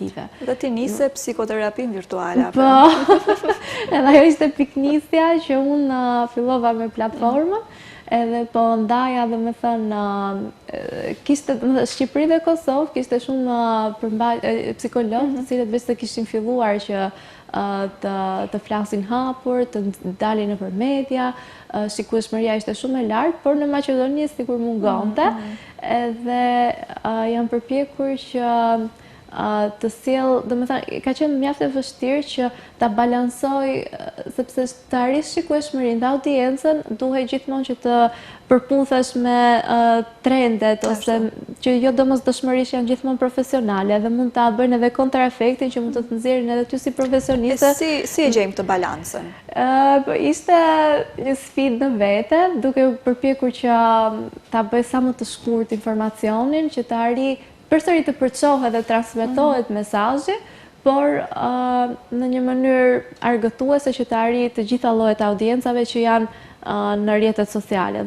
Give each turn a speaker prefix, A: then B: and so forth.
A: kreative.
B: Dhe ti nise psikoterapin virtuale.
A: Po, edhe ajo ishte piknisja që unë fillova me platformën, edhe po ndaja dhe me thënë, kishte Shqipëri dhe Kosovë, kishte shumë psikologë të cilët veç se kishin filluar që të flasin hapur, të dalin nëpër media, shikueshmëria ishte shumë e lartë, por në Maqedoni sikur mungonte, edhe jam përpjekur që të sjell, domethënë ka qenë mjaft e vështirë që ta balansoj, sepse të arrish shikueshmërinë dhe audiencën duhet gjithmonë që të përputhesh me trendet ose që jo domosdoshmërisht janë gjithmonë profesionale dhe mund ta bëjnë edhe kontraefektin që mund të nxjerrin edhe ty si profesioniste.
B: Si e gjejmë të balancën?
A: Ishte një sfidë në vete, duke përpjekur që ta bëj sa më të shkurt informacionin, që të arri përsëri të përçohet dhe transmetohet mesazhi, por në një mënyrë argëtuese që të arrijë të gjitha llojet e audiencave që janë në rrjetet sociale.